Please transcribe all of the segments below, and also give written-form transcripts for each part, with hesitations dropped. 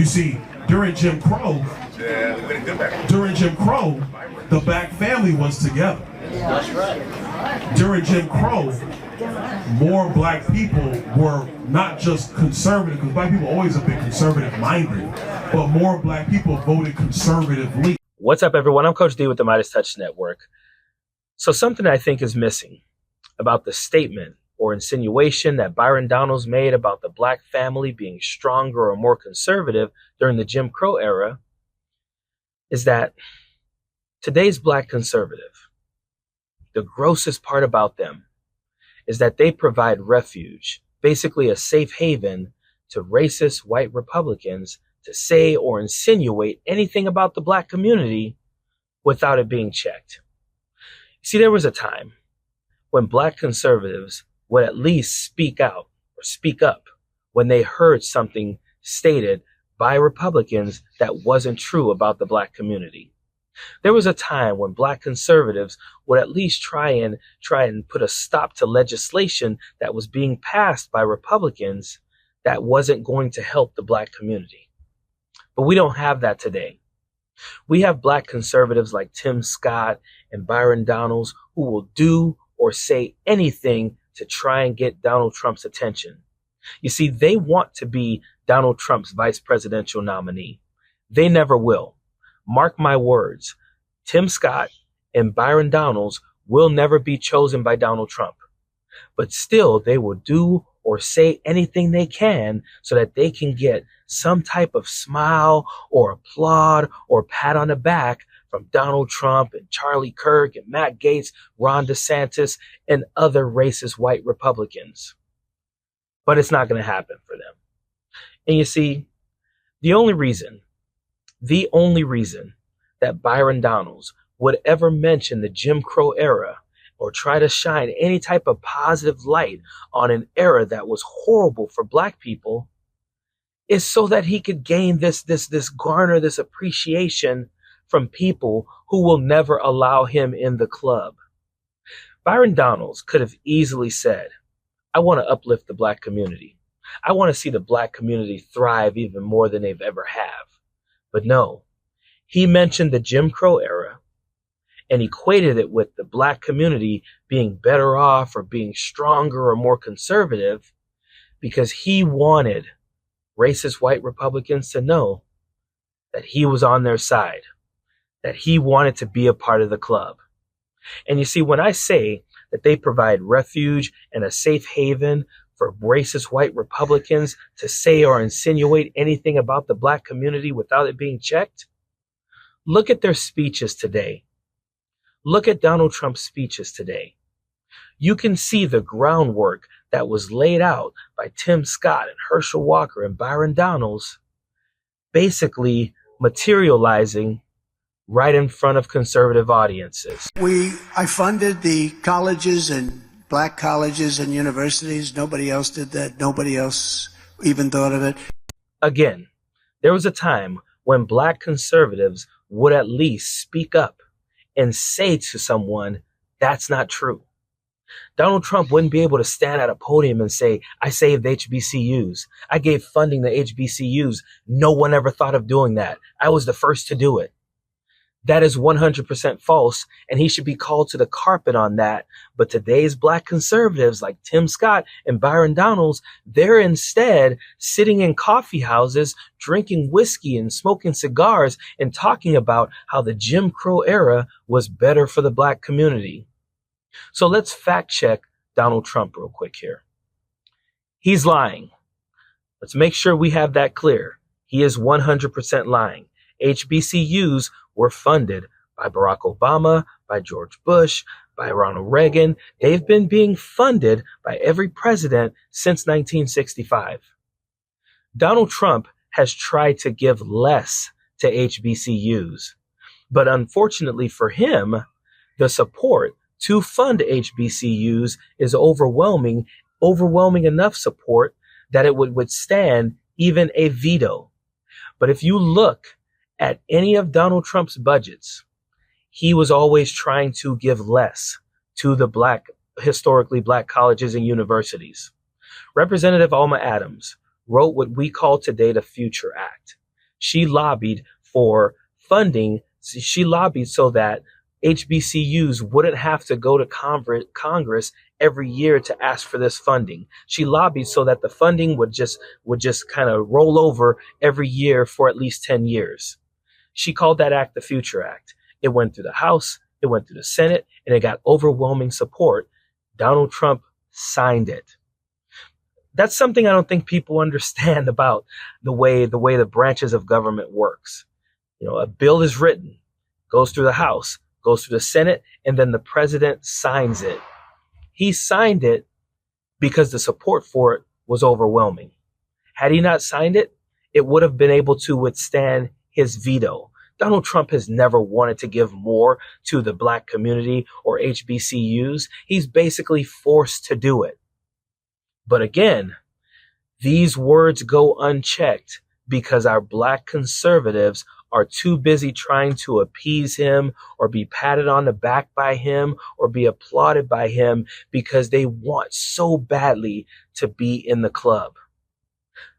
You see, during Jim Crow, the black family was together. That's right. During Jim Crow, more black people were not just conservative, because black people always have been conservative-minded, but more black people voted conservatively. What's up, everyone? I'm Coach D with the MeidasTouch Network. So something I think is missing about the statement or insinuation that Byron Donalds made about the black family being stronger or more conservative during the Jim Crow era is that today's black conservative, the grossest part about them is that they provide refuge, basically a safe haven to racist white Republicans to say or insinuate anything about the black community without it being checked. See, there was a time when black conservatives would at least speak out or speak up when they heard something stated by Republicans that wasn't true about the black community. There was a time when black conservatives would at least try and put a stop to legislation that was being passed by Republicans that wasn't going to help the black community. But we don't have that today. We have black conservatives like Tim Scott and Byron Donalds who will do or say anything to try and get Donald Trump's attention. You see, they want to be Donald Trump's vice presidential nominee. They never will. Mark my words, Tim Scott and Byron Donalds will never be chosen by Donald Trump. But still, they will do or say anything they can so that they can get some type of smile or applaud or pat on the back from Donald Trump and Charlie Kirk and Matt Gaetz, Ron DeSantis, and other racist white Republicans. But it's not going to happen for them. And you see, the only reason that Byron Donalds would ever mention the Jim Crow era or try to shine any type of positive light on an era that was horrible for black people is so that he could gain this appreciation from people who will never allow him in the club. Byron Donalds could have easily said, I want to uplift the black community. I want to see the black community thrive even more than they've ever have. But no, he mentioned the Jim Crow era and equated it with the black community being better off or being stronger or more conservative because he wanted racist white Republicans to know that he was on their side, that he wanted to be a part of the club. And you see, when I say that they provide refuge and a safe haven for racist white Republicans to say or insinuate anything about the black community without it being checked, look at their speeches today. Look at Donald Trump's speeches today. You can see the groundwork that was laid out by Tim Scott and Herschel Walker and Byron Donalds basically materializing right in front of conservative audiences. I funded the colleges and black colleges and universities. Nobody else did that. Nobody else even thought of it. Again, there was a time when black conservatives would at least speak up and say to someone, that's not true. Donald Trump wouldn't be able to stand at a podium and say, I saved HBCUs. I gave funding to HBCUs. No one ever thought of doing that. I was the first to do it. That is 100% false, and he should be called to the carpet on that. But today's black conservatives like Tim Scott and Byron Donalds, they're instead sitting in coffee houses, drinking whiskey and smoking cigars and talking about how the Jim Crow era was better for the black community. So let's fact check Donald Trump real quick here. He's lying. Let's make sure we have that clear. He is 100% lying. HBCUs were funded by Barack Obama, by George Bush, by Ronald Reagan. They've been being funded by every president since 1965. Donald Trump has tried to give less to HBCUs, but unfortunately for him, the support to fund HBCUs is overwhelming enough support that it would withstand even a veto. But if you look at any of Donald Trump's budgets, he was always trying to give less to the historically black colleges and universities. Representative Alma Adams wrote what we call today the Future Act. She lobbied for funding. She lobbied so that HBCUs wouldn't have to go to Congress every year to ask for this funding. She lobbied so that the funding would just kind of roll over every year for at least 10 years. She called that act the Future Act. It went through the House, it went through the Senate, and it got overwhelming support. Donald Trump signed it. That's something I don't think people understand about the way the branches of government works. You know, a bill is written, goes through the House, goes through the Senate, and then the president signs it. He signed it because the support for it was overwhelming. Had he not signed it, it would have been able to withstand his veto. Donald Trump has never wanted to give more to the Black community or HBCUs. He's basically forced to do it. But again, these words go unchecked because our Black conservatives are too busy trying to appease him or be patted on the back by him or be applauded by him because they want so badly to be in the club.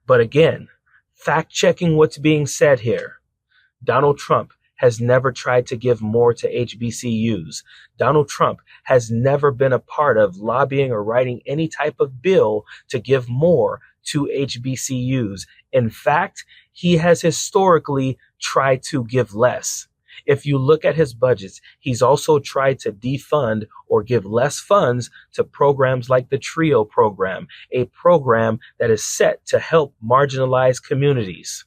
But again, fact checking what's being said here. Donald Trump has never tried to give more to HBCUs. Donald Trump has never been a part of lobbying or writing any type of bill to give more to HBCUs. In fact, he has historically tried to give less. If you look at his budgets, he's also tried to defund or give less funds to programs like the TRIO program, a program that is set to help marginalized communities.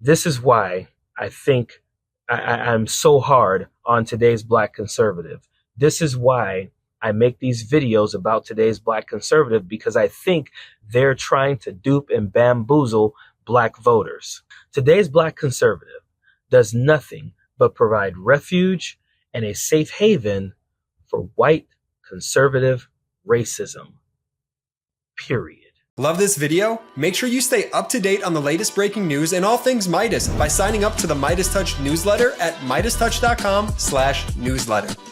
This is why I think I'm so hard on today's Black conservative. This is why I make these videos about today's Black conservative, because I think they're trying to dupe and bamboozle Black voters. Today's Black conservative does nothing but provide refuge and a safe haven for white conservative racism. Period. Love this video? Make sure you stay up to date on the latest breaking news and all things Midas by signing up to the MeidasTouch newsletter at MeidasTouch.com/newsletter.